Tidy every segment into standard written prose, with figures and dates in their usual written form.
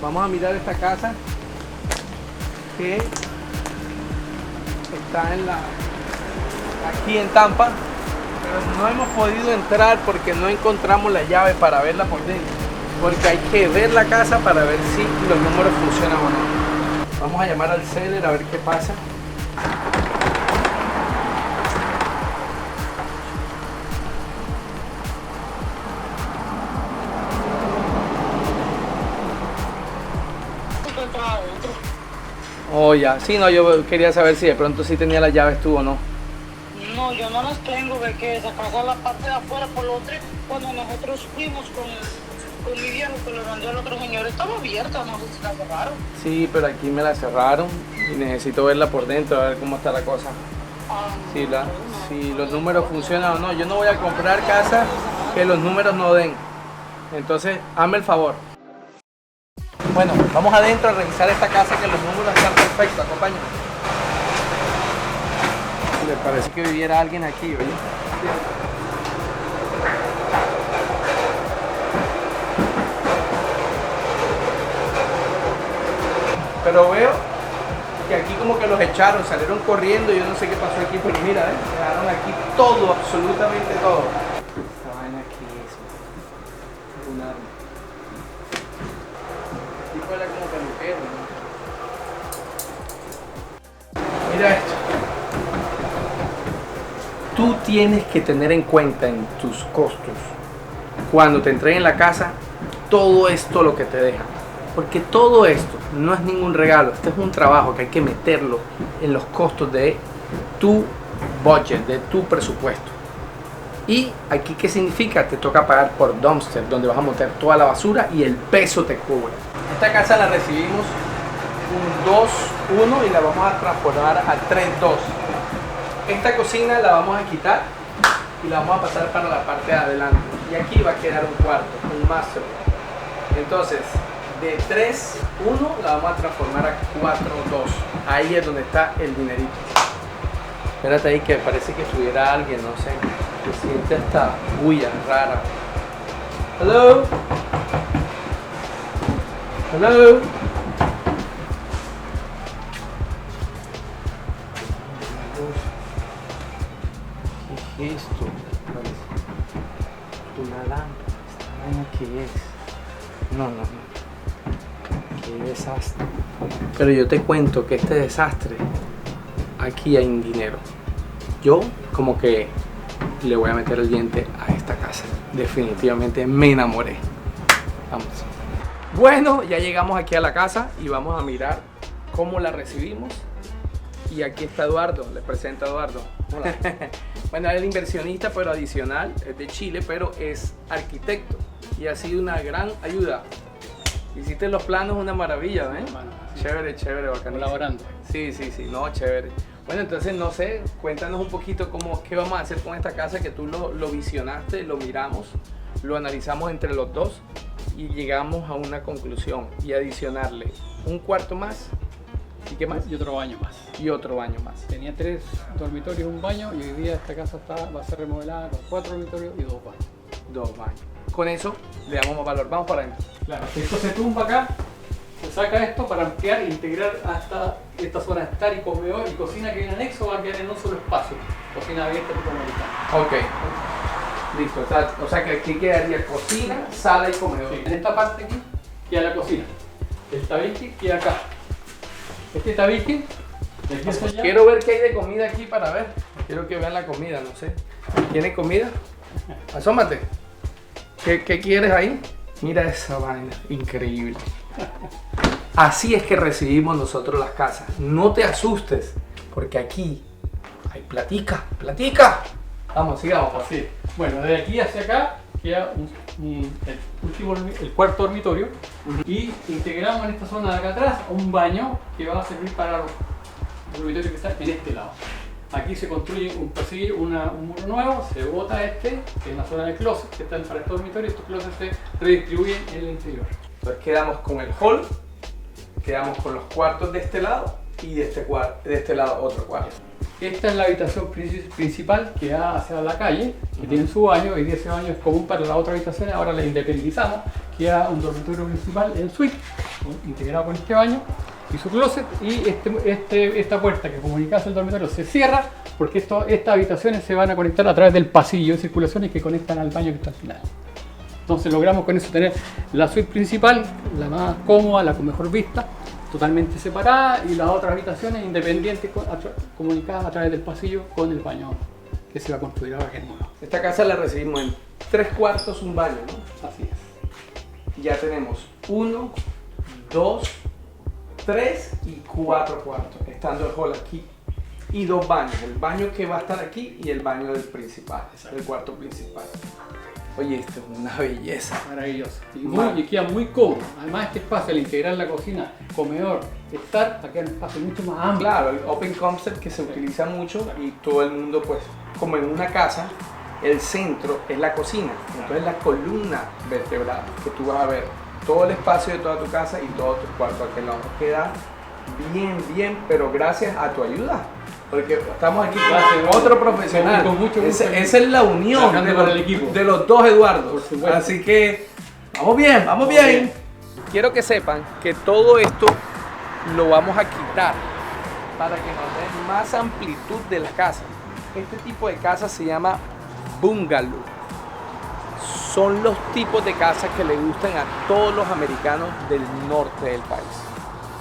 vamos a mirar esta casa que está aquí en Tampa, pero no hemos podido entrar porque no encontramos la llave para verla por dentro, porque hay que ver la casa para ver si los números funcionan o no. Vamos a llamar al seller a ver qué pasa. Oh, ya. Sí, no, yo quería saber si de pronto sí tenía las llaves tú o no. No, yo no las tengo, de que esa casa la parte de afuera por lo otro. Cuando nosotros fuimos con mi viejo que lo mandó al otro señor, estaba abierta, no sé si la cerraron. Sí, pero aquí me la cerraron y necesito verla por dentro, a ver cómo está la cosa. Si los números funcionan o no. Yo no voy a comprar casa que los números no den. Entonces, hazme el favor. Bueno, vamos adentro a revisar esta casa que los números están perfectos. Acompáñame. Me parece que viviera alguien aquí, oye. Pero veo que aquí como que los echaron, salieron corriendo, yo no sé qué pasó aquí, pero mira, dejaron aquí todo, absolutamente todo. Esta vaina aquí es un arma. Aquí fuera como peluquero, ¿no? Mira esto. Tú tienes que tener en cuenta en tus costos, cuando te entreguen la casa, todo esto lo que te dejan. Porque todo esto no es ningún regalo, este es un trabajo que hay que meterlo en los costos de tu budget, de tu presupuesto. Y aquí, ¿qué significa? Te toca pagar por dumpster, donde vas a meter toda la basura y el peso te cubre. Esta casa la recibimos un 2-1 y la vamos a transformar a 3-2. Esta cocina la vamos a quitar y la vamos a pasar para la parte de adelante. Y aquí va a quedar un cuarto, un master. Entonces, de 3-1 la vamos a transformar a 4-2. Ahí es donde está el dinerito. Espérate ahí que parece que estuviera alguien, no sé. Se siente esta bulla rara. Hello. Hello. ¿Qué es esto? Una lámpara. ¿Esta vaina qué es? No. Qué desastre. Pero yo te cuento que este desastre, aquí hay un dinero. Yo como que le voy a meter el diente a esta casa. Definitivamente me enamoré. Vamos. Bueno, ya llegamos aquí a la casa y vamos a mirar cómo la recibimos. Y aquí está Eduardo, les presento a Eduardo. Hola. Bueno, él es inversionista, pero adicional, es de Chile, pero es arquitecto y ha sido una gran ayuda. Hiciste los planos, una maravilla, ¿eh? Bueno, chévere, bacanísimo. Colaborando. Sí, no, chévere. Bueno, entonces, no sé, cuéntanos un poquito qué vamos a hacer con esta casa que tú lo visionaste, lo miramos, lo analizamos entre los dos y llegamos a una conclusión y adicionarle un cuarto más. ¿Y qué más? Y otro baño más. Y otro baño más. Tenía 3 dormitorios y un baño y hoy día esta casa va a ser remodelada con 4 dormitorios y 2 baños. 2 baños. Con eso le damos más valor. Vamos para adentro. Claro, esto se tumba acá, se saca esto para ampliar e integrar hasta esta zona de estar y comedor y cocina que viene anexo, va a quedar en un solo espacio. Cocina abierta tipo americana. Ok. Listo. O sea que aquí quedaría cocina, sala y comedor. Sí, en esta parte aquí queda la cocina. El tabique queda acá. Este tabique, de aquí hacia allá. Quiero ver qué hay de comida aquí para ver. Quiero que vean la comida, no sé. ¿Tiene comida? Asómate. ¿Qué quieres ahí? Mira esa vaina, increíble. Así es que recibimos nosotros las casas. No te asustes, porque aquí hay platica. Vamos, sigamos. Así. Bueno, de aquí hacia acá queda el cuarto dormitorio y integramos en esta zona de acá atrás un baño que va a servir para los dormitorios que están en este lado. Aquí se construye un muro nuevo, se bota que es la zona de closet que están para estos dormitorios. Estos closets se redistribuyen en el interior. Entonces quedamos con el hall, quedamos con los cuartos de este lado y de este lado otro cuarto. Esta es la habitación principal que da hacia la calle, que tiene su baño, y ese baño es común para las otras habitaciones. Ahora la independizamos, queda un dormitorio principal en suite, integrado con este baño y su closet, y esta puerta que comunica hacia el dormitorio se cierra porque estas habitaciones se van a conectar a través del pasillo de circulaciones que conectan al baño que está al final. Entonces logramos con eso tener la suite principal, la más cómoda, la con mejor vista, totalmente separada, y las otras habitaciones independientes comunicadas a través del pasillo con el baño que se va a construir ahora, que es nuevo. Esta casa la recibimos en 3 cuartos, un baño, ¿no? Así es. Ya tenemos 1, 2, 3 y 4 cuartos, estando el hall aquí. Y 2 baños, el baño que va a estar aquí y el baño del principal, del cuarto principal. Oye, esto es una belleza. Maravilloso. Y queda muy cómodo. Además, este espacio, al integrar la cocina, comedor, estar, va a quedar un espacio mucho más amplio. Claro, el open concept que se utiliza mucho, y todo el mundo, pues, como en una casa, el centro es la cocina. Entonces la columna vertebral que tú vas a ver, todo el espacio de toda tu casa y todo tu cuarto aquel lado. Queda bien, pero gracias a tu ayuda. Porque estamos aquí con otro profesional. Con mucho gusto. Esa es la unión de los dos Eduardos. Así que vamos bien. Quiero que sepan que todo esto lo vamos a quitar para que nos den más amplitud de la casa. Este tipo de casa se llama bungalow. Son los tipos de casas que le gustan a todos los americanos del norte del país.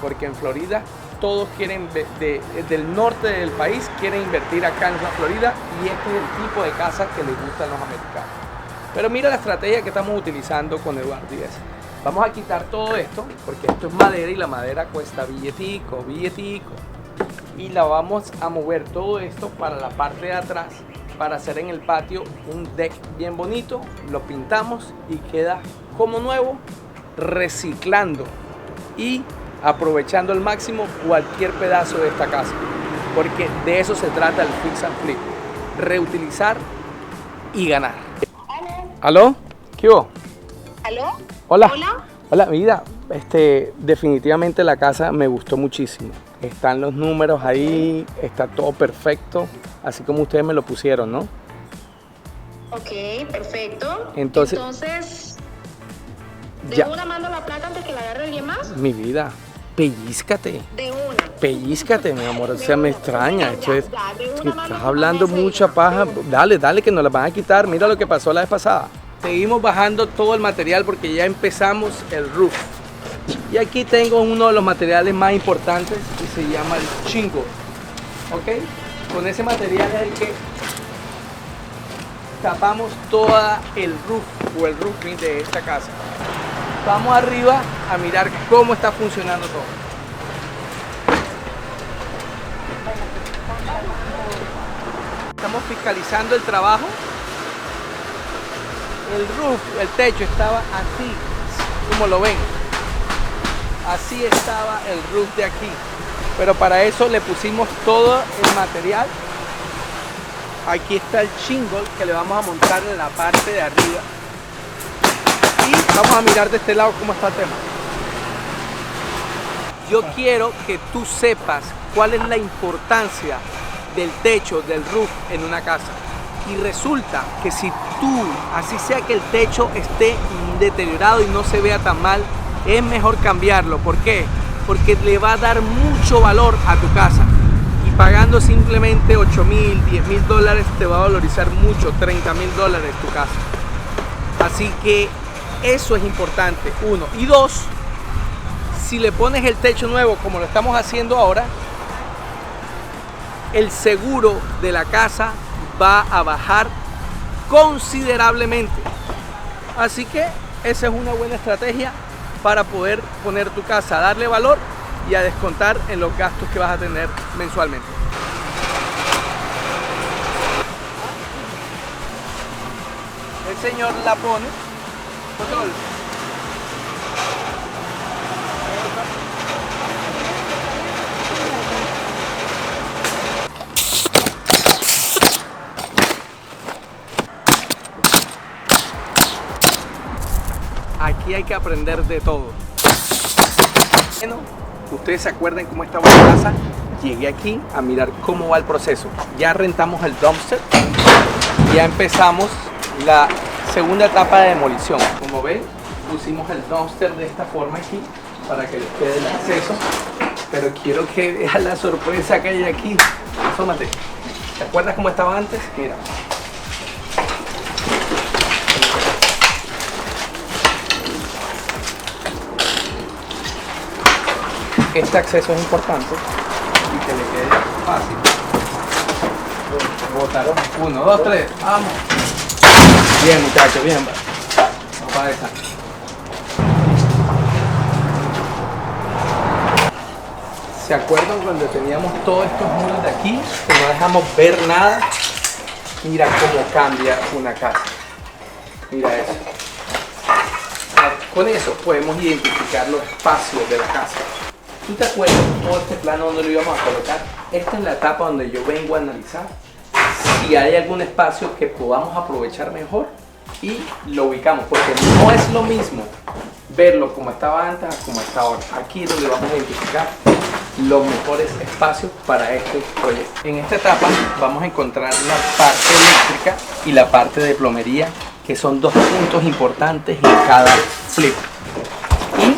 Porque en Florida todos quieren, del norte del país, quieren invertir acá en la Florida, y este es el tipo de casa que les gustan a los americanos. Pero mira la estrategia que estamos utilizando con Eduardo y es, vamos a quitar todo esto, porque esto es madera y la madera cuesta billetico, y la vamos a mover todo esto para la parte de atrás, para hacer en el patio un deck bien bonito, lo pintamos y queda como nuevo, reciclando y aprovechando al máximo cualquier pedazo de esta casa, porque de eso se trata el fix and flip, reutilizar y ganar. ¿Aló? ¿Qué hubo? ¿Aló? Hola. Hola. Hola, mira, definitivamente la casa me gustó muchísimo. Están los números ahí, está todo perfecto, así como ustedes me lo pusieron, ¿no? Ok, perfecto. Entonces ¿de ya. una mando la plata antes que la agarre alguien más? Mi vida, pellízcate. De una. Pellízcate, mi amor, o sea, me extraña. Ya, De una mano estás hablando con ese. mucha paja. Dale, que nos la van a quitar. Mira lo que pasó la vez pasada. Seguimos bajando todo el material porque ya empezamos el roof. Y aquí tengo uno de los materiales más importantes que se llama el shingle. ¿Ok? Con ese material es el que tapamos todo el roof o el roofing de esta casa. Vamos arriba a mirar cómo está funcionando todo. Estamos fiscalizando el trabajo. El roof, el techo estaba así, como lo ven. Así estaba el roof de aquí. Pero para eso le pusimos todo el material. Aquí está el shingle que le vamos a montar en la parte de arriba. Y vamos a mirar de este lado cómo está el tema. Yo quiero que tú sepas cuál es la importancia del techo, del roof en una casa. Y resulta que si tú, así sea que el techo esté deteriorado y no se vea tan mal, es mejor cambiarlo. ¿Por qué? Porque le va a dar mucho valor a tu casa. Y pagando simplemente $8,000, $10,000 te va a valorizar mucho, $30,000 tu casa. Así que eso es importante, 1. Y 2, si le pones el techo nuevo como lo estamos haciendo ahora, el seguro de la casa va a bajar considerablemente. Así que esa es una buena estrategia para poder poner tu casa a darle valor y a descontar en los gastos que vas a tener mensualmente. El señor la pone. Aquí hay que aprender de todo. Bueno, ustedes se acuerdan cómo estaba la casa, llegué aquí a mirar cómo va el proceso. Ya rentamos el dumpster, ya empezamos la segunda etapa de demolición. Como ven, pusimos el dumpster de esta forma aquí para que les quede el acceso, pero quiero que vean la sorpresa que hay aquí. Asómate. ¿Te acuerdas cómo estaba antes? Mira. Este acceso es importante y que le quede fácil. Botaron 1, 2, 3, vamos. Bien, muchachos, bien. Vamos para esta. ¿Se acuerdan cuando teníamos todos estos muros de aquí? Que no dejamos ver nada. Mira cómo cambia una casa. Mira eso. Con eso podemos identificar los espacios de la casa. ¿Tú te acuerdas todo este plano donde lo íbamos a colocar? Esta es la etapa donde yo vengo a analizar si hay algún espacio que podamos aprovechar mejor y lo ubicamos, porque no es lo mismo verlo como estaba antes a como está ahora. Aquí es donde vamos a identificar los mejores espacios para este proyecto. En esta etapa vamos a encontrar la parte eléctrica y la parte de plomería, que son dos puntos importantes en cada flip. Y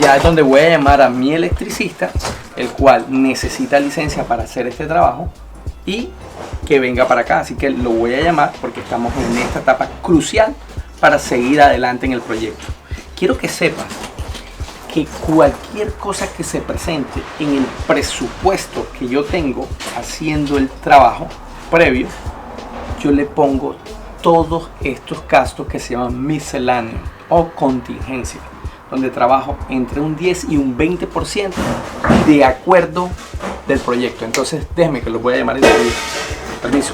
ya es donde voy a llamar a mi electricista, el cual necesita licencia para hacer este trabajo y que venga para acá. Así que lo voy a llamar porque estamos en esta etapa crucial para seguir adelante en el proyecto. Quiero que sepas que cualquier cosa que se presente en el presupuesto que yo tengo haciendo el trabajo previo, yo le pongo todos estos gastos que se llaman misceláneos o contingencia, donde trabajo entre un 10 y un 20% de acuerdo del proyecto. Entonces déjeme que los voy a llamar en el video. Permiso.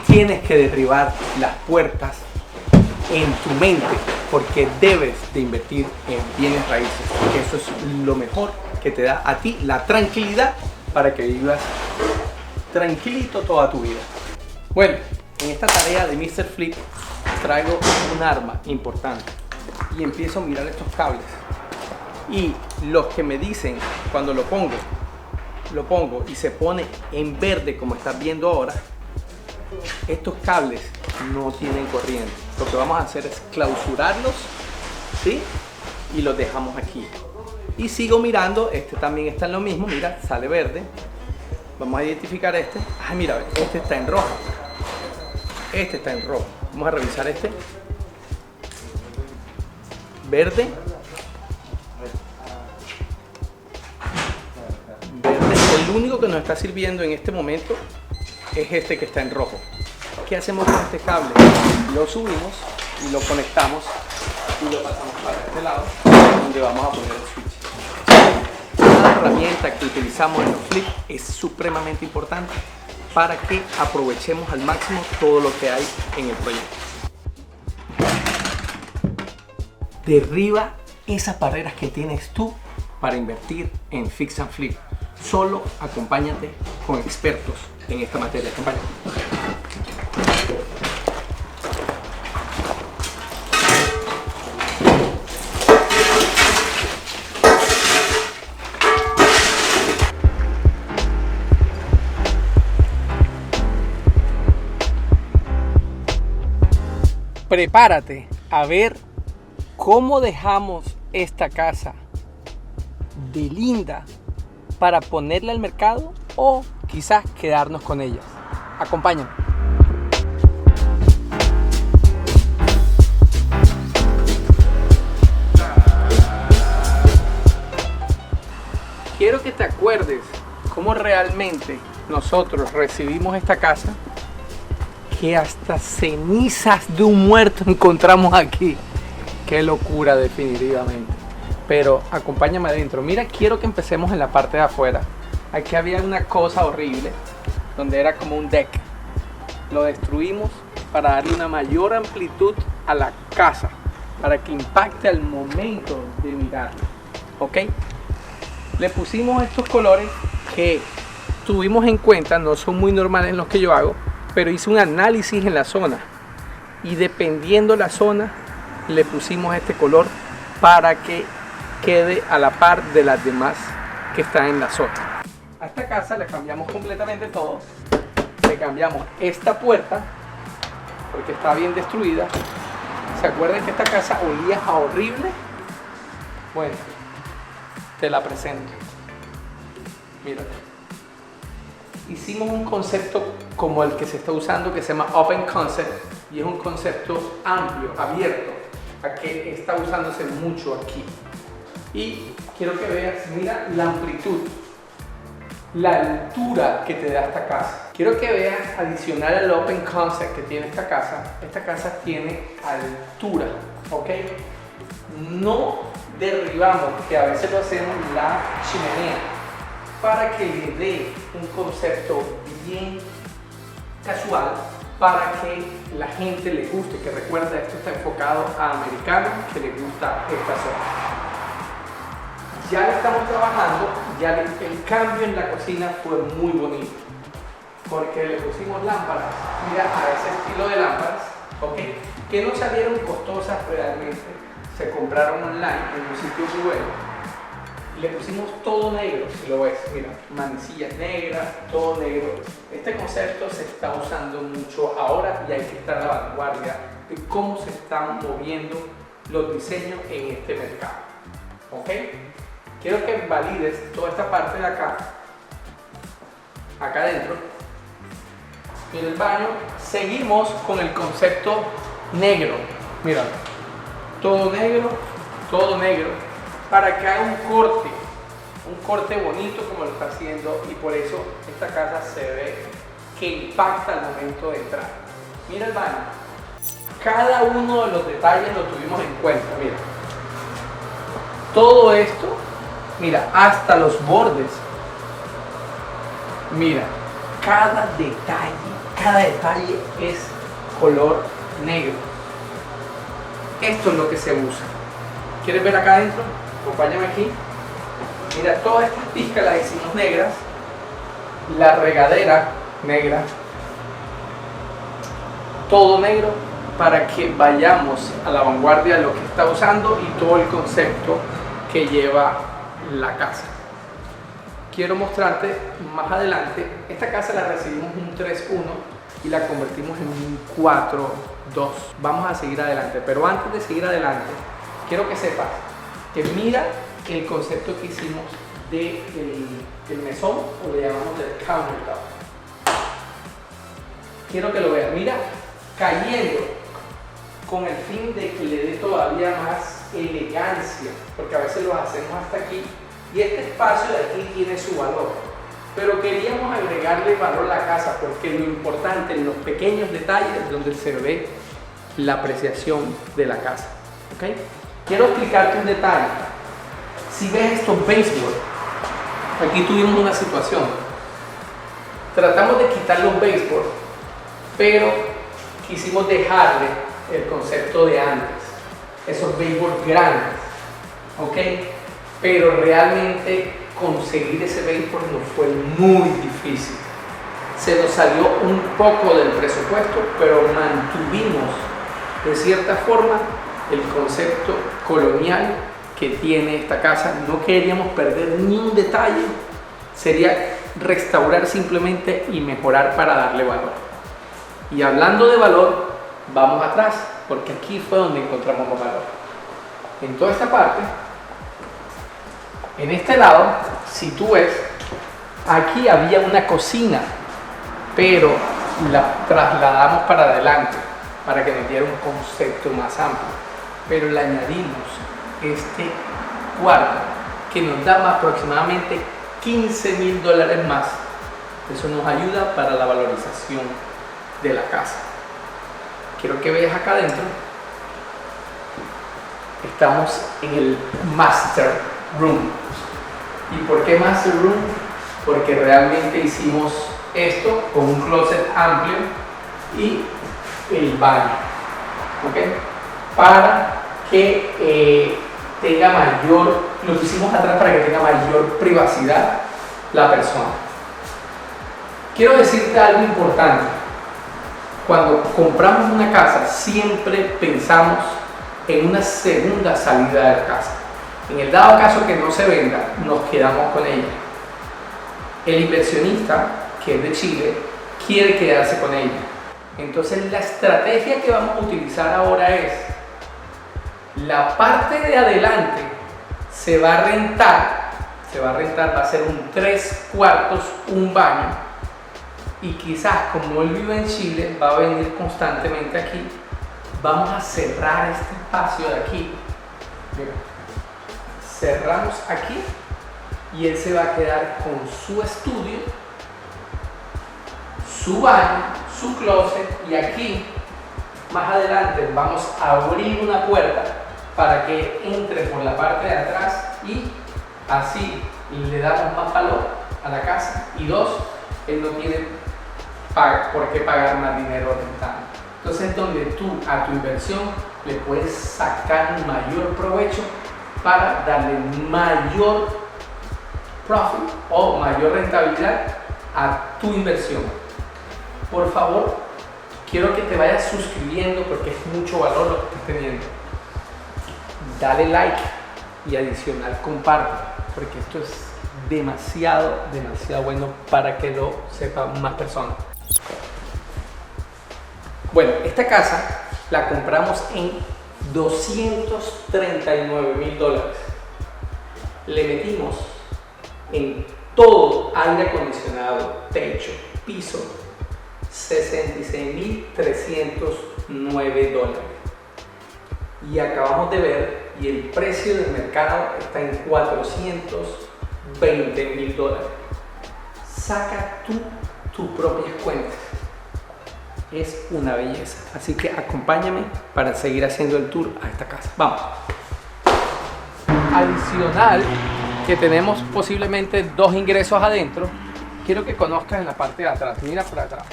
Tienes que derribar las puertas en tu mente porque debes de invertir en bienes raíces, porque eso es lo mejor que te da a ti la tranquilidad para que vivas tranquilito toda tu vida. Bueno, en esta tarea de Mr. Flip traigo un arma importante y empiezo a mirar estos cables, y los que me dicen cuando lo pongo y se pone en verde como estás viendo ahora, estos cables no tienen corriente. Lo que vamos a hacer es clausurarlos, ¿sí? Y los dejamos aquí. Y sigo mirando, este también está en lo mismo, mira, sale verde. Vamos a identificar este. Ah, mira, este está en rojo. Este está en rojo. Vamos a revisar este. Verde. Verde. El único que nos está sirviendo en este momento es este que está en rojo. ¿Qué hacemos con este cable? Lo subimos y lo conectamos y lo pasamos para este lado, donde vamos a poner el switch. Cada herramienta que utilizamos en los flips es supremamente importante para que aprovechemos al máximo todo lo que hay en el proyecto. Derriba esas barreras que tienes tú para invertir en Fix and Flip. Solo acompáñate con expertos en esta materia. Acompáñate. Prepárate a ver cómo dejamos esta casa de linda para ponerla al mercado o quizás quedarnos con ella. Acompáñame. Quiero que te acuerdes cómo realmente nosotros recibimos esta casa, que hasta cenizas de un muerto encontramos aquí. Qué locura, definitivamente. Pero acompáñame adentro. Mira, quiero que empecemos en la parte de afuera. Aquí había una cosa horrible donde era como un deck. Lo destruimos para darle una mayor amplitud a la casa, para que impacte al momento de mirar. ¿Ok? Le pusimos estos colores que tuvimos en cuenta, no son muy normales en los que yo hago, pero hice un análisis en la zona y dependiendo la zona le pusimos este color para que quede a la par de las demás que están en la zona. A esta casa le cambiamos completamente todo. Le cambiamos esta puerta porque está bien destruida. ¿Se acuerdan que esta casa olía a horrible? Bueno, te la presento. Mira. Hicimos un concepto como el que se está usando que se llama Open Concept y es un concepto amplio, abierto, a que está usándose mucho aquí. Y quiero que veas, mira la amplitud, la altura que te da esta casa. Quiero que veas, adicional al Open Concept que tiene esta casa tiene altura, ¿ok? No derribamos, que a veces lo hacemos, la chimenea, para que le dé un concepto bien casual, para que la gente le guste, que recuerda, esto está enfocado a americanos que les gusta esta zona. Ya lo estamos trabajando, ya el cambio en la cocina fue muy bonito, porque le pusimos lámparas, mira, a ese estilo de lámparas, ¿ok? Que no salieron costosas realmente, se compraron online en un sitio muy bueno. Le pusimos todo negro, si lo ves, mira, manecillas negras, todo negro. Este concepto se está usando mucho ahora y hay que estar a la vanguardia de cómo se están moviendo los diseños en este mercado. ¿Ok? Quiero que valides toda esta parte de acá, acá adentro. En el baño seguimos con el concepto negro. Mira, todo negro, para que haga un corte bonito como lo está haciendo, y por eso esta casa se ve que impacta al momento de entrar. Mira el baño, cada uno de los detalles lo tuvimos en cuenta. Mira, todo esto, mira, hasta los bordes, mira, cada detalle es color negro. Esto es lo que se usa. ¿Quieres ver acá adentro? Acompáñame aquí. Mira, todas estas pizcas las hicimos negras. La regadera negra. Todo negro para que vayamos a la vanguardia de lo que está usando y todo el concepto que lleva la casa. Quiero mostrarte más adelante. Esta casa la recibimos un 3.1 y la convertimos en un 4.2. Vamos a seguir adelante, pero antes de seguir adelante, quiero que sepas que mira el concepto que hicimos del mesón, o le llamamos del countertop. Quiero que lo veas, mira, cayendo con el fin de que le dé todavía más elegancia, porque a veces lo hacemos hasta aquí y este espacio de aquí tiene su valor, pero queríamos agregarle valor a la casa porque lo importante en los pequeños detalles es donde se ve la apreciación de la casa. ¿Okay? Quiero explicarte un detalle. Si ves estos baseboards, aquí tuvimos una situación. Tratamos de quitar los baseboards, pero quisimos dejarle el concepto de antes, esos baseboards grandes, ¿ok? Pero realmente conseguir ese baseboard nos fue muy difícil. Se nos salió un poco del presupuesto, pero mantuvimos de cierta forma el concepto colonial que tiene esta casa. No queríamos perder ni un detalle, sería restaurar simplemente y mejorar para darle valor. Y hablando de valor, vamos atrás, porque aquí fue donde encontramos más valor. En toda esta parte, en este lado, si tú ves, aquí había una cocina, pero la trasladamos para adelante para que nos diera un concepto más amplio, pero le añadimos este cuarto que nos da aproximadamente $15,000 más. Eso nos ayuda para la valorización de la casa. Quiero que veas acá adentro, estamos en el master room. ¿Y por qué master room? Porque realmente hicimos esto con un closet amplio y el baño, ¿ok? Para que tenga mayor, lo hicimos atrás para que tenga mayor privacidad la persona. Quiero decirte algo importante. Cuando compramos una casa siempre pensamos en una segunda salida de la casa. En el dado caso que no se venda, nos quedamos con ella. El inversionista, que es de Chile, quiere quedarse con ella. Entonces la estrategia que vamos a utilizar ahora es: la parte de adelante se va a rentar, va a ser un 3/4, un baño, y quizás como él vive en Chile, va a venir constantemente aquí. Vamos a cerrar este espacio de aquí. Mira, cerramos aquí y él se va a quedar con su estudio, su baño, su closet, y aquí más adelante vamos a abrir una puerta para que entre por la parte de atrás, y así le damos más valor a la casa, y dos, él no tiene por qué pagar más dinero rentando. Entonces es donde tú a tu inversión le puedes sacar un mayor provecho para darle mayor profit o mayor rentabilidad a tu inversión. Por favor, quiero que te vayas suscribiendo porque es mucho valor lo que estás teniendo. Dale like y adicional comparte, porque esto es demasiado bueno para que lo sepan más personas. Bueno, esta casa la compramos en $239,000. Le metimos en todo aire acondicionado, techo, piso, $66,309. Y acabamos de ver, y el precio del mercado está en $420,000. Saca tú tus propias cuentas. Es una belleza. Así que acompáñame para seguir haciendo el tour a esta casa. Vamos. Adicional, que tenemos posiblemente 2 ingresos adentro, quiero que conozcas en la parte de atrás. Mira para atrás.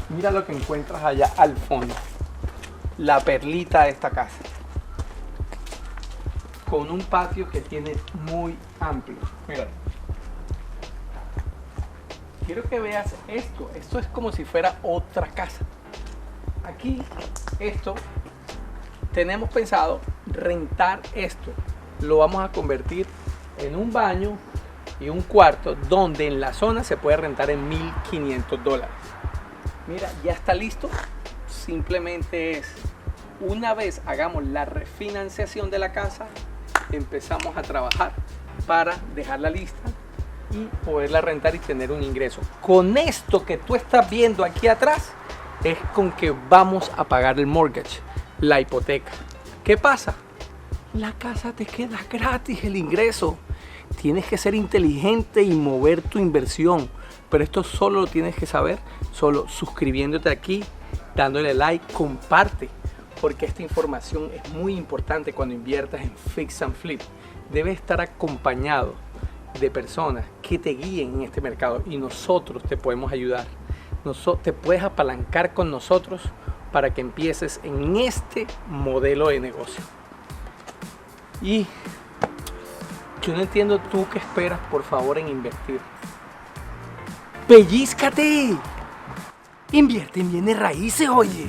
Mira lo que encuentras allá al fondo. La perlita de esta casa. Con un patio que tiene muy amplio. Mira. Quiero que veas esto. Esto es como si fuera otra casa. Aquí, esto, tenemos pensado rentar esto. Lo vamos a convertir en un baño y un cuarto, donde en la zona se puede rentar en $1,500. Mira, ya está listo. Simplemente es, una vez hagamos la refinanciación de la casa, empezamos a trabajar para dejarla lista y poderla rentar y tener un ingreso. Con esto que tú estás viendo aquí atrás es con que vamos a pagar el mortgage, la hipoteca. ¿Qué pasa? La casa te queda gratis, el ingreso. Tienes que ser inteligente y mover tu inversión, pero esto solo lo tienes que saber solo suscribiéndote aquí, dándole like, comparte, porque esta información es muy importante cuando inviertas en Fix and Flip. Debes estar acompañado de personas que te guíen en este mercado, y nosotros te podemos ayudar. Te puedes apalancar con nosotros para que empieces en este modelo de negocio. Y yo no entiendo tú qué esperas, por favor, en invertir. ¡Pellízcate! Invierte en bienes raíces, oye.